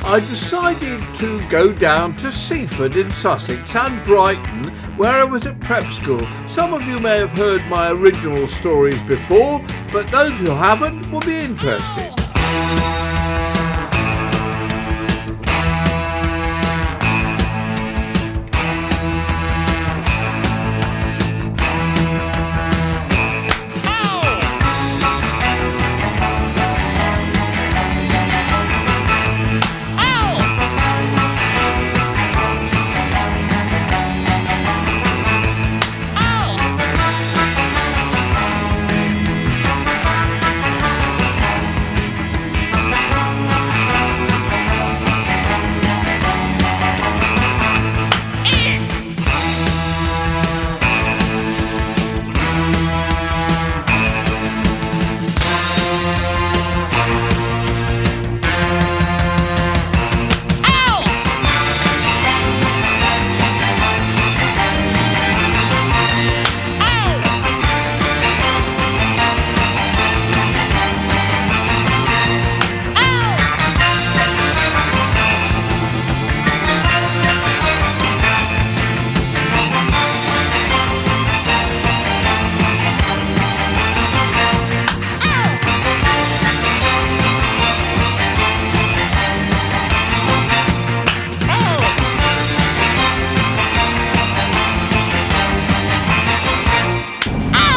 I decided to go down to Seaford in Sussex and Brighton, where I was at prep school. Some of you may have heard my original stories before, but those who haven't will be interested.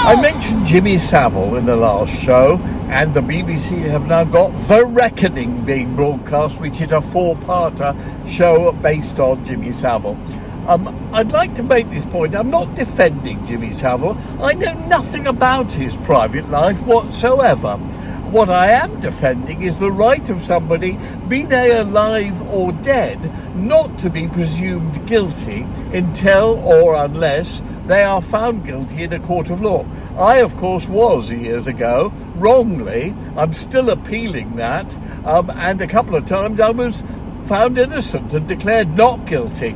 I mentioned Jimmy Savile in the last show, and the BBC have now got The Reckoning being broadcast, which is a four-parter show based on Jimmy Savile. I'd like to make this point. I'm not defending Jimmy Savile. I know nothing about his private life whatsoever. What I am defending is the right of somebody, be they alive or dead, not to be presumed guilty until or unless they are found guilty in a court of law. I, of course, was years ago, wrongly. I'm still appealing that. And a couple of times I was found innocent and declared not guilty.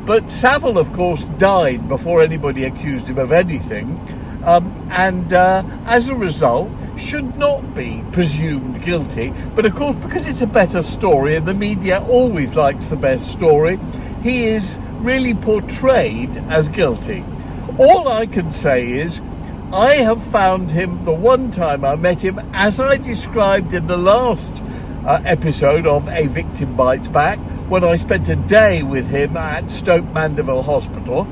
But Savile, of course, died before anybody accused him of anything. And as a result, should not be presumed guilty. But of course, because it's a better story and the media always likes the best story, he is really portrayed as guilty. All I can say is I have found him, the one time I met him, as I described in the last episode of A Victim Bites Back, when I spent a day with him at Stoke Mandeville Hospital.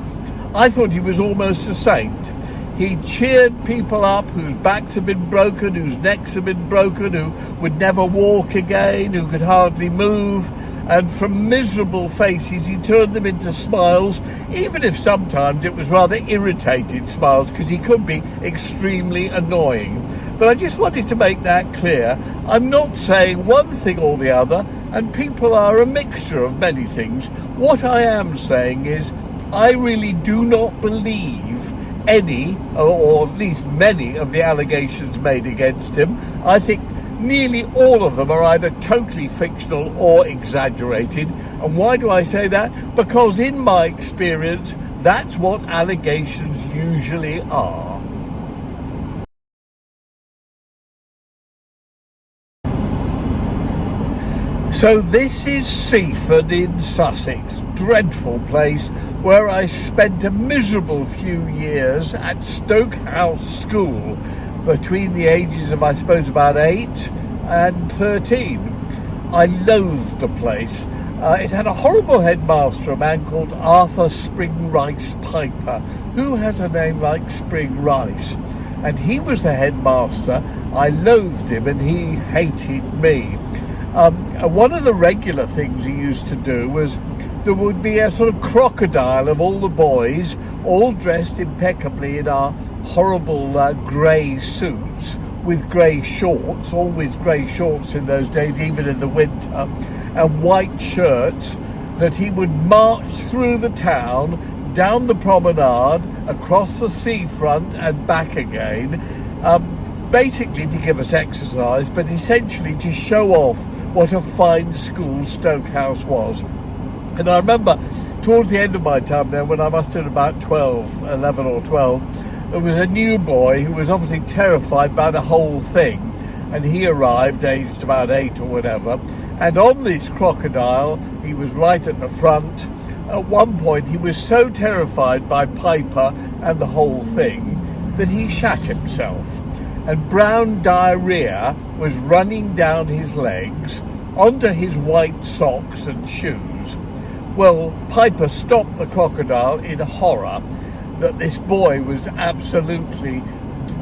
I thought he was almost a saint. He cheered people up whose backs had been broken, whose necks had been broken, who would never walk again, who could hardly move. And from miserable faces, he turned them into smiles, even if sometimes it was rather irritated smiles, because he could be extremely annoying. But I just wanted to make that clear. I'm not saying one thing or the other, and people are a mixture of many things. What I am saying is I really do not believe any, or at least many, of the allegations made against him. I think nearly all of them are either totally fictional or exaggerated. And why do I say that? Because in my experience, that's what allegations usually are. So this is Seaford in Sussex, dreadful place where I spent a miserable few years at Stokehouse School between the ages of, I suppose, about 8 and 13. I loathed the place. It had a horrible headmaster, a man called Arthur Spring Rice Piper. Who has a name like Spring Rice? And he was the headmaster. I loathed him and he hated me. One of the regular things he used to do was there would be a sort of crocodile of all the boys, all dressed impeccably in our horrible grey suits with grey shorts, always grey shorts in those days, even in the winter, and white shirts, that he would march through the town, down the promenade, across the seafront and back again, basically to give us exercise, but essentially to show off what a fine school Stokehouse was. And I remember towards the end of my time there, when I must have been about 11 or 12, there was a new boy who was obviously terrified by the whole thing, and he arrived aged about 8 or whatever, And on this crocodile, he was right at the front. At one point, he was so terrified by Piper and the whole thing that he shat himself. And brown diarrhea was running down his legs onto his white socks and shoes. Well, Piper stopped the crocodile in horror that this boy was absolutely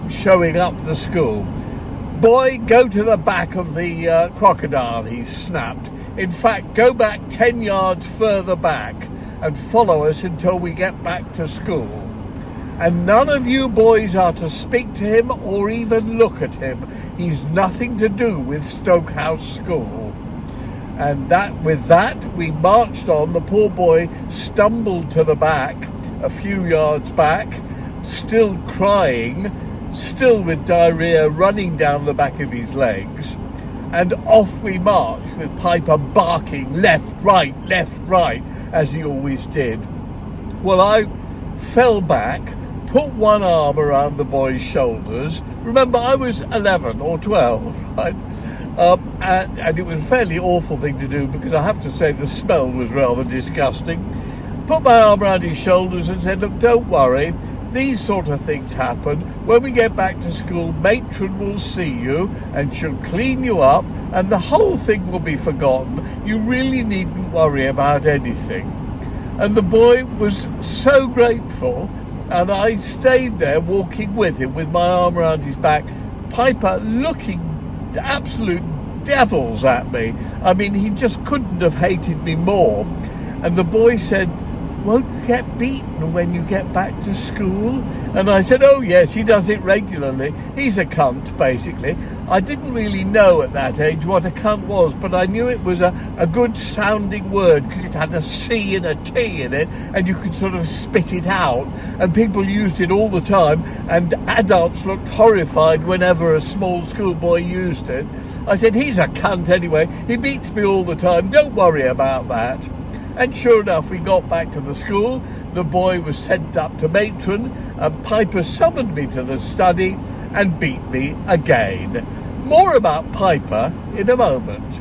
showing up the school. "Boy, go to the back of the crocodile," he snapped. "In fact, go back 10 yards further back and follow us until we get back to school. And none of you boys are to speak to him or even look at him. He's nothing to do with Stokehouse School." And with that, we marched on. The poor boy stumbled to the back, a few yards back, still crying, still with diarrhea running down the back of his legs. And off we marched with Piper barking left, right, as he always did. Well, I fell back, put one arm around the boy's shoulders. Remember, I was 11 or 12, right? And it was a fairly awful thing to do because I have to say the smell was rather disgusting. Put my arm around his shoulders and said, "Look, don't worry. These sort of things happen. When we get back to school, matron will see you and she'll clean you up and the whole thing will be forgotten. You really needn't worry about anything." And the boy was so grateful, and I stayed there walking with him with my arm around his back, Piper looking absolute devils at me. I mean, he just couldn't have hated me more. And the boy said, "Won't you get beaten when you get back to school?" And I said, "Oh yes, he does it regularly. He's a cunt," basically. I didn't really know at that age what a cunt was, but I knew it was a good sounding word because it had a C and a T in it and you could sort of spit it out, and people used it all the time, and adults looked horrified whenever a small schoolboy used it. I said, "He's a cunt anyway. He beats me all the time. Don't worry about that." And sure enough, we got back to the school. The boy was sent up to matron, and Piper summoned me to the study and beat me again. More about Piper in a moment.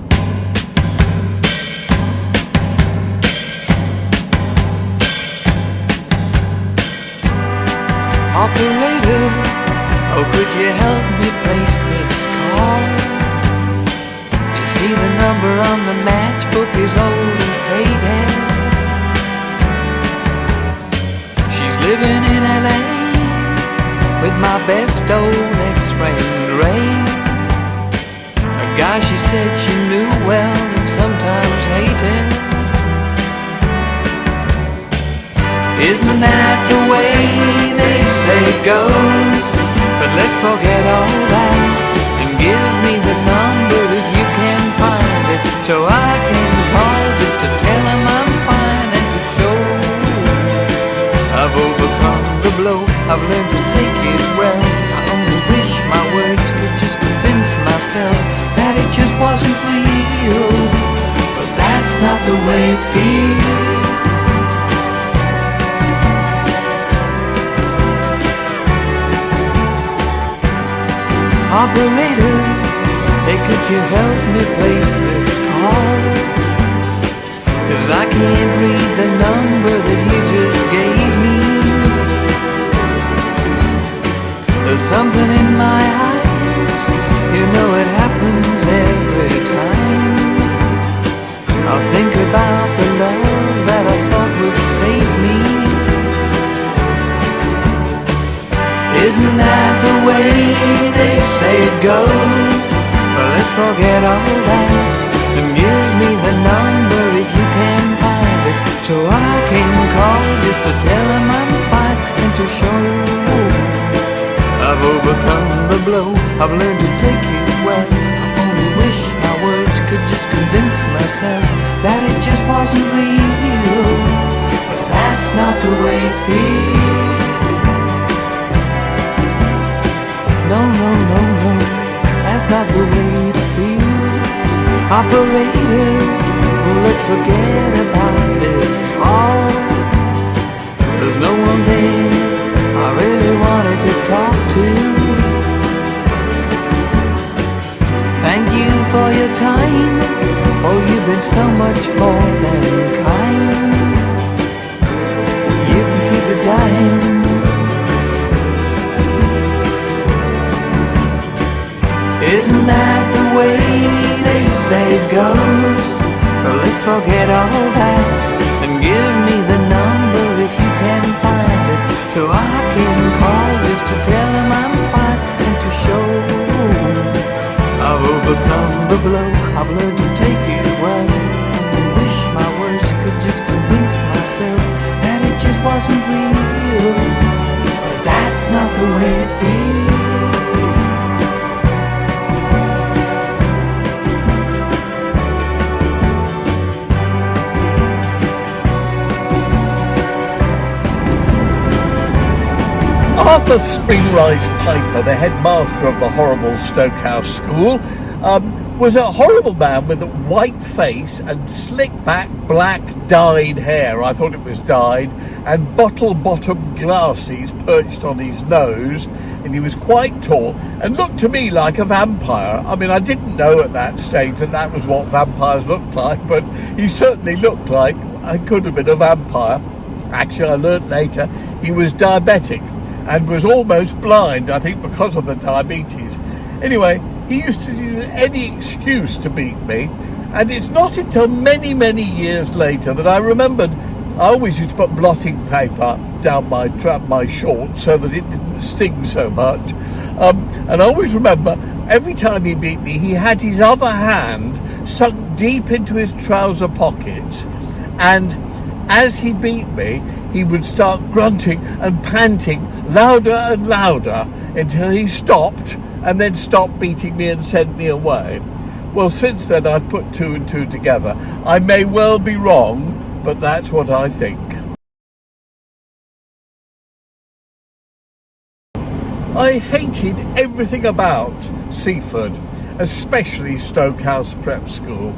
Operator, oh could you help me place this call? You see the number on the matchbook is old and faded. She's living in LA with my best old ex-friend Ray, a guy she said she knew well and sometimes hated. Isn't that the way they say it goes? But let's forget all that and give me the number if you can find it, so I can call just to tell him I'm fine and to show I've overcome the blow. I've learned to take it well. I only wish my words could just convince myself that it just wasn't real, but that's not the way it feels. Operator, hey, could you help me place this call? 'Cause I can't read the number that you just gave me. There's something in my eyes, you know it happens every time. I'll think about the love that I thought would save me. Isn't that the way they say it goes? Well, let's forget all that and give me the number if you can find it, so I can call just to tell him I'm fine and to show I've overcome the blow. I've learned to take it well. I only wish my words could just convince myself that it just wasn't real, but that's not the way it feels. No, no, no, no, that's not the way to feel. Operator, well, let's forget about this call. There's no one there I really wanted to talk to. Thank you for your time. Oh, you've been so much more than kind. You can keep it dying. Isn't that the way they say it goes? Well, let's forget all that and give me the number if you can find it, so I can call just to tell him I'm fine and to show I've overcome the blow. I've learned to take it well and wish my words could just convince myself that it just wasn't real. But that's not the way it feels. Arthur Springrise Piper, the headmaster of the horrible Stokehouse school, was a horrible man with a white face and slick back black dyed hair. I thought it was dyed, and bottle-bottomed glasses perched on his nose, and he was quite tall and looked to me like a vampire. I mean, I didn't know at that stage that was what vampires looked like, but he certainly looked like I could have been a vampire. Actually, I learnt later he was diabetic and was almost blind, I think, because of the diabetes. Anyway, he used to use any excuse to beat me, and it's not until many, many years later that I remembered I always used to put blotting paper down my shorts so that it didn't sting so much. And I always remember every time he beat me, he had his other hand sunk deep into his trouser pockets, and as he beat me, he would start grunting and panting louder and louder until he stopped, and then stopped beating me and sent me away. Well, since then I've put two and two together. I may well be wrong, but that's what I think. I hated everything about Seaford, especially Stokehouse Prep School.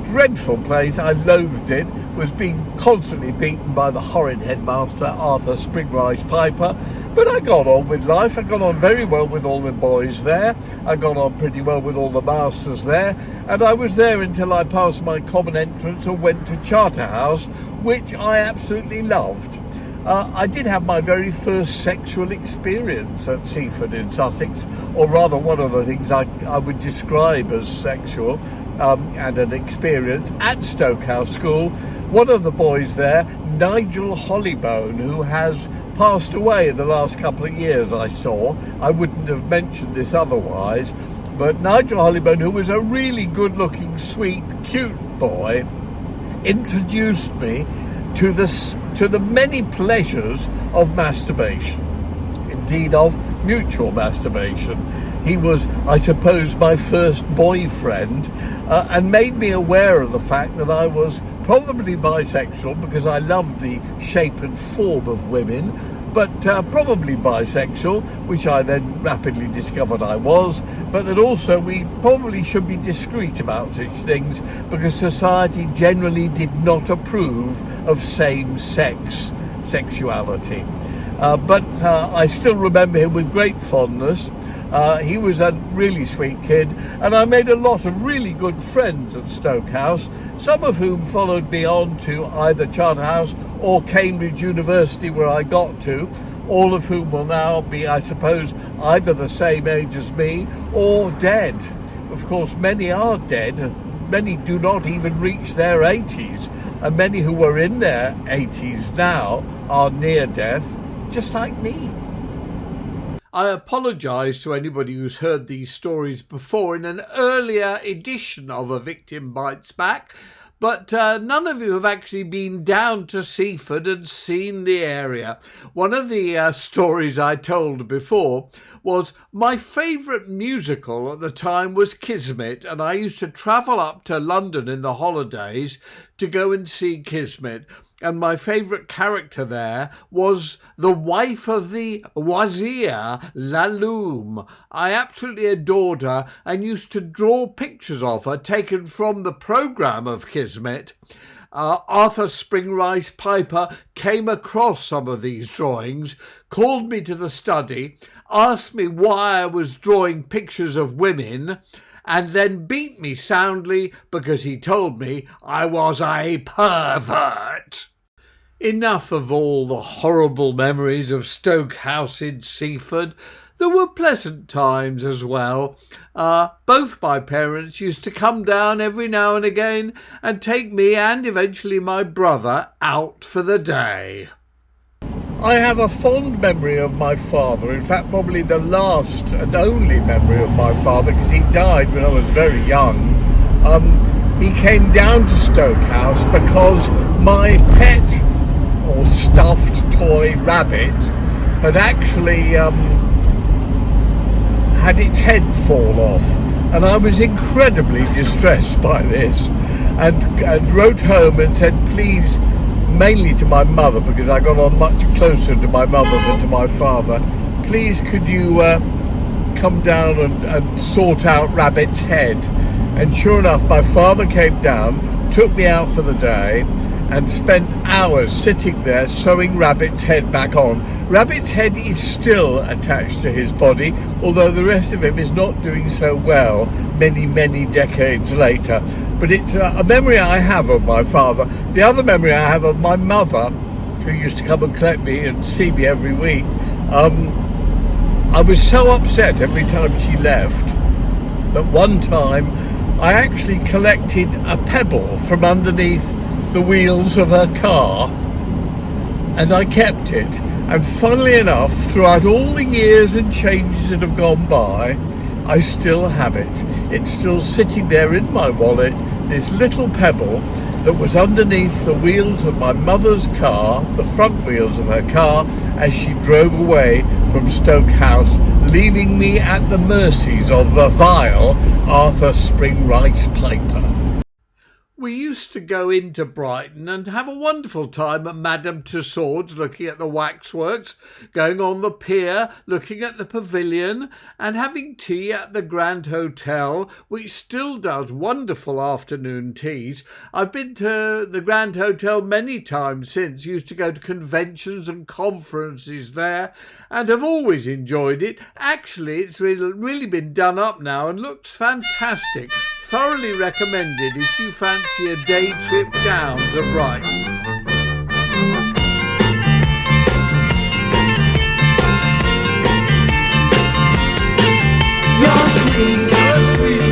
Dreadful place, I loathed it, was being constantly beaten by the horrid headmaster, Arthur Springrise Piper. But I got on with life. I got on very well with all the boys there. I got on pretty well with all the masters there. And I was there until I passed my common entrance and went to Charterhouse, which I absolutely loved. I did have my very first sexual experience at Seaford in Sussex, or rather one of the things I would describe as sexual and an experience at Stokehouse School. One of the boys there, Nigel Hollybone, who has passed away in the last couple of years, I saw. I wouldn't have mentioned this otherwise, but Nigel Hollybone, who was a really good-looking, sweet, cute boy, introduced me to the many pleasures of masturbation, indeed of mutual masturbation. He was, I suppose, my first boyfriend, and made me aware of the fact that I was probably bisexual, because I loved the shape and form of women, but probably bisexual, which I then rapidly discovered I was, but that also we probably should be discreet about such things, because society generally did not approve of same-sex sexuality. But I still remember him with great fondness. He was a really sweet kid, and I made a lot of really good friends at Stokehouse, some of whom followed me on to either Charterhouse or Cambridge University, where I got to, all of whom will now be, I suppose, either the same age as me or dead. Of course, many are dead, and many do not even reach their 80s, and many who were in their 80s now are near death, just like me. I apologise to anybody who's heard these stories before in an earlier edition of A Victim Bites Back, but none of you have actually been down to Seaford and seen the area. One of the stories I told before was my favourite musical at the time was Kismet, and I used to travel up to London in the holidays to go and see Kismet. And my favourite character there was the wife of the Wazir, Laloum. I absolutely adored her and used to draw pictures of her taken from the programme of Kismet. Arthur Springrise Piper came across some of these drawings, called me to the study, asked me why I was drawing pictures of women, and then beat me soundly because he told me I was a pervert. Enough of all the horrible memories of Stokehouse in Seaford. There were pleasant times as well. Both my parents used to come down every now and again and take me and eventually my brother out for the day. I have a fond memory of my father, in fact probably the last and only memory of my father, because he died when I was very young. He came down to Stokehouse because my pet or stuffed toy rabbit had actually had its head fall off, and I was incredibly distressed by this and wrote home and said, please, mainly to my mother because I got on much closer to my mother than to my father, please could you come down and sort out Rabbit's head. And sure enough, my father came down, took me out for the day and spent hours sitting there sewing Rabbit's head back on. Rabbit's head is still attached to his body, although the rest of him is not doing so well many decades later. But it's a memory I have of my father. The other memory I have of my mother, who used to come and collect me and see me every week. I was so upset every time she left that one time I actually collected a pebble from underneath the wheels of her car and I kept it, and funnily enough, throughout all the years and changes that have gone by, I still have it. It's still sitting there in my wallet, this little pebble that was underneath the wheels of my mother's car, the front wheels of her car, as she drove away from Stokehouse, leaving me at the mercies of the vile Arthur Spring Rice Piper. We used to go into Brighton and have a wonderful time at Madame Tussauds, looking at the waxworks, going on the pier, looking at the pavilion, and having tea at the Grand Hotel, which still does wonderful afternoon teas. I've been to the Grand Hotel many times since, used to go to conventions and conferences there, and have always enjoyed it. Actually, it's really been done up now and looks fantastic. Thoroughly recommended if you fancy a day trip down to Brighton. You're sweet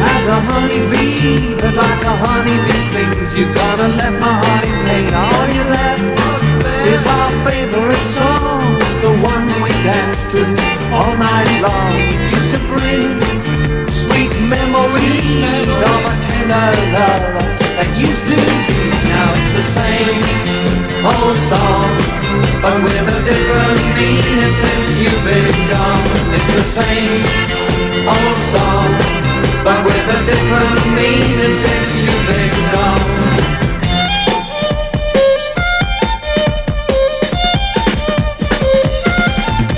as a honeybee, but like a honeybee stings, you gotta let my heart in pain. All you left is our favorite song, the one we danced to all night long. It used to bring sweet memories of a tender love that used to be. Now it's the same old song, but with a different meaning since you've been gone. It's the same old song, but with a different meaning since you've been gone.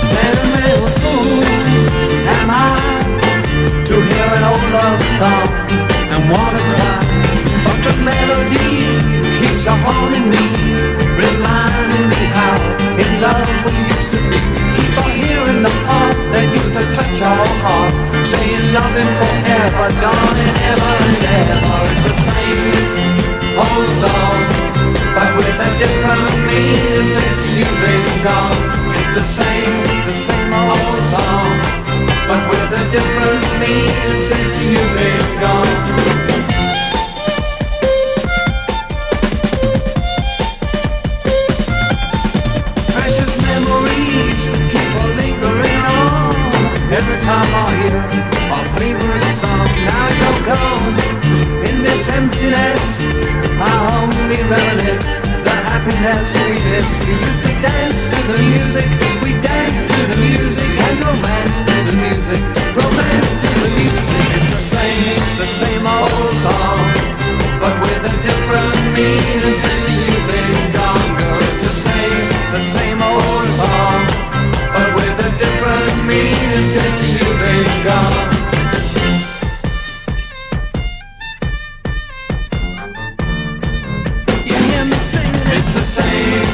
Sentimental fool am I to hear an old love song and wanna cry, but the melody keeps on haunting me, reminding me how in love we used to be. Keep on hearing the part that used to touch our heart, saying loving forever, darling, ever and ever. It's the same old song, but with a different meaning since you've been gone. It's the same old song, but with a different meaning since you've been gone. Precious memories keep on lingering on. Every time I hear our favorite song, now you're gone. In this emptiness, I only reminisce the happiness we missed. We used to dance to the music, we danced to the music, and romance to the music, romance to the music. It's the same old song, but with a different meaning since you've been gone. Girl, it's the same old song, but with a different meaning since you've been gone.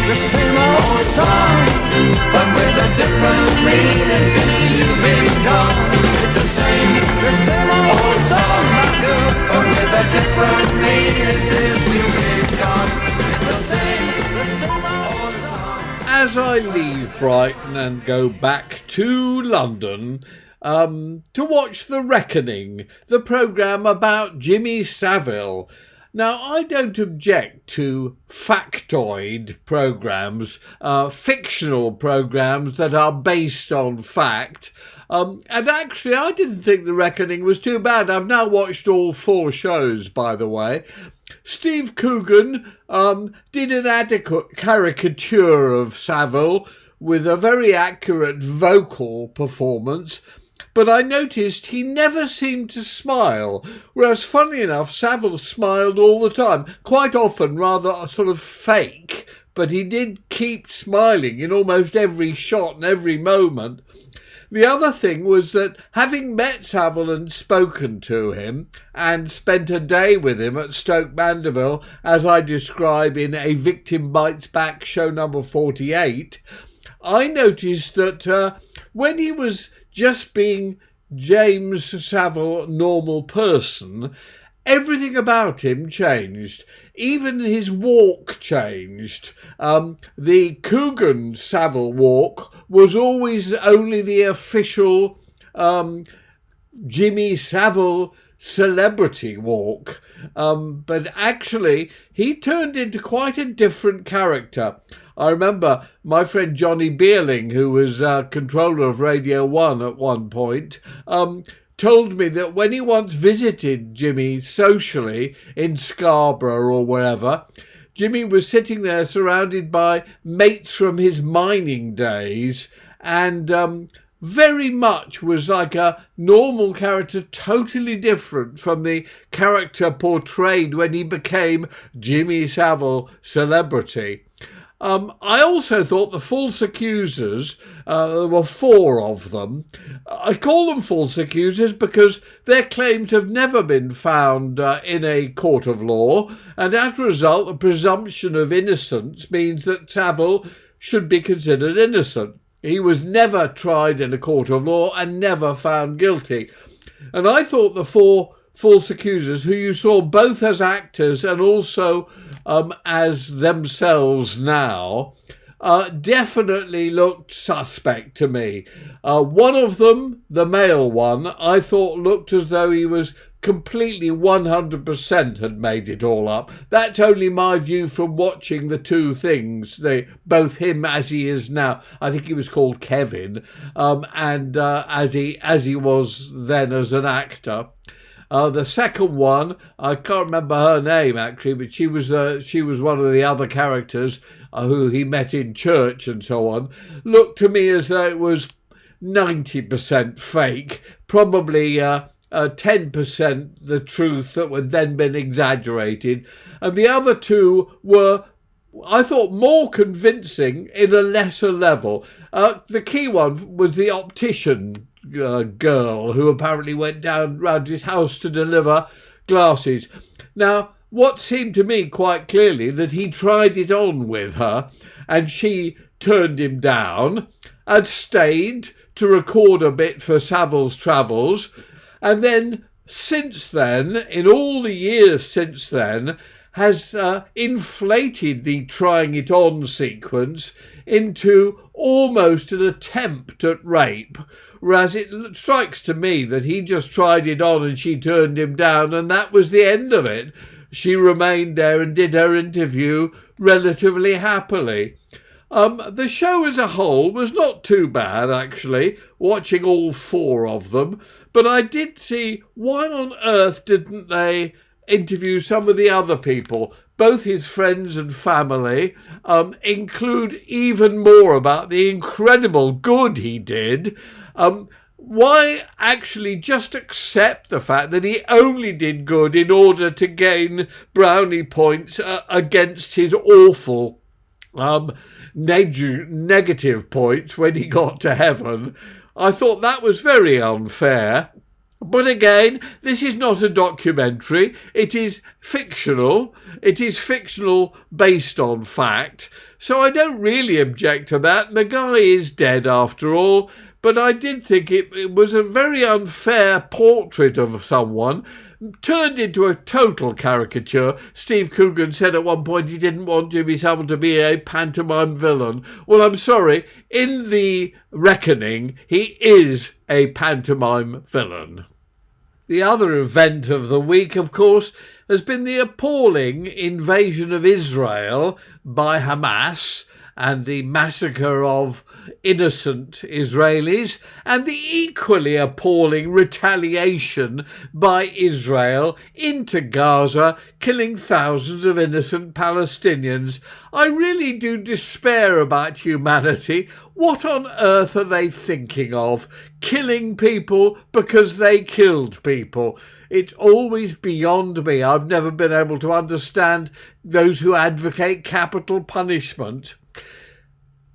The same old song, but with a different meaning since you've been gone. It's the same old song. as I leave Brighton and go back to London to watch The Reckoning, the programme about Jimmy Savile. Now, I don't object to factoid programmes, fictional programmes that are based on fact. And actually, I didn't think The Reckoning was too bad. I've now watched all 4 shows, by the way. Steve Coogan did an adequate caricature of Savile with a very accurate vocal performance. But I noticed he never seemed to smile, whereas, funnily enough, Savile smiled all the time, quite often rather sort of fake, but he did keep smiling in almost every shot and every moment. The other thing was that, having met Savile and spoken to him, and spent a day with him at Stoke Mandeville, as I describe in A Victim Bites Back, show number 48, I noticed that when he was just being James Savile, normal person, everything about him changed. Even his walk changed. The Coogan Savile walk was always only the official Jimmy Savile celebrity walk. But actually, he turned into quite a different character. I remember my friend Johnny Beerling, who was controller of Radio 1 at one point, told me that when he once visited Jimmy socially in Scarborough or wherever, Jimmy was sitting there surrounded by mates from his mining days and very much was like a normal character, totally different from the character portrayed when he became Jimmy Savile celebrity. I also thought the false accusers, there were 4 of them. I call them false accusers because their claims have never been found in a court of law, and as a result, the presumption of innocence means that Savile should be considered innocent. He was never tried in a court of law and never found guilty. And I thought the 4 false accusers, who you saw both as actors and also as themselves now, definitely looked suspect to me. One of them, the male one, I thought looked as though he was completely 100% had made it all up. That's only my view from watching the 2 things, both him as he is now, I think he was called Kevin, and as he was then as an actor. The second one, I can't remember her name actually, but she was one of the other characters who he met in church and so on. Looked to me as though it was 90% fake, probably 10% the truth that would then been exaggerated, and the other 2 were, I thought, more convincing in a lesser level. The key one was the optician girl who apparently went down round his house to deliver glasses. Now, what seemed to me quite clearly that he tried it on with her and she turned him down and stayed to record a bit for Savile's Travels, and then since then, in all the years since then, has inflated the trying it on sequence into almost an attempt at rape, whereas it strikes to me that he just tried it on and she turned him down and that was the end of it. She remained there and did her interview relatively happily. The show as a whole was not too bad, actually, watching all 4 of them, but I did see, why on earth didn't they interview some of the other people, both his friends and family, include even more about the incredible good he did. Why actually just accept the fact that he only did good in order to gain brownie points against his awful negative points when he got to heaven? I thought that was very unfair. But again, this is not a documentary. It is fictional. It is fictional based on fact. So I don't really object to that. The guy is dead after all, but I did think it was a very unfair portrait of someone, turned into a total caricature. Steve Coogan said at one point he didn't want Jimmy Savile to be a pantomime villain. Well, I'm sorry, in The Reckoning, he is a pantomime villain. The other event of the week, of course, has been the appalling invasion of Israel by Hamas and the massacre of innocent Israelis, and the equally appalling retaliation by Israel into Gaza, killing thousands of innocent Palestinians. I really do despair about humanity. What on earth are they thinking of? Killing people because they killed people. It's always beyond me. I've never been able to understand those who advocate capital punishment.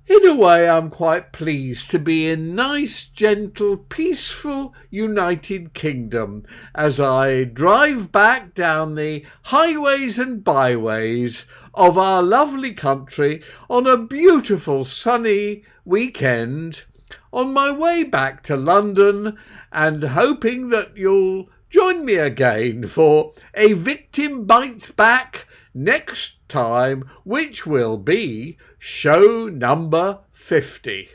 In a way, I'm quite pleased to be in nice, gentle, peaceful United Kingdom as I drive back down the highways and byways of our lovely country on a beautiful sunny weekend on my way back to London, and hoping that you'll join me again for A Victim Bites Back next time, which will be show number 50.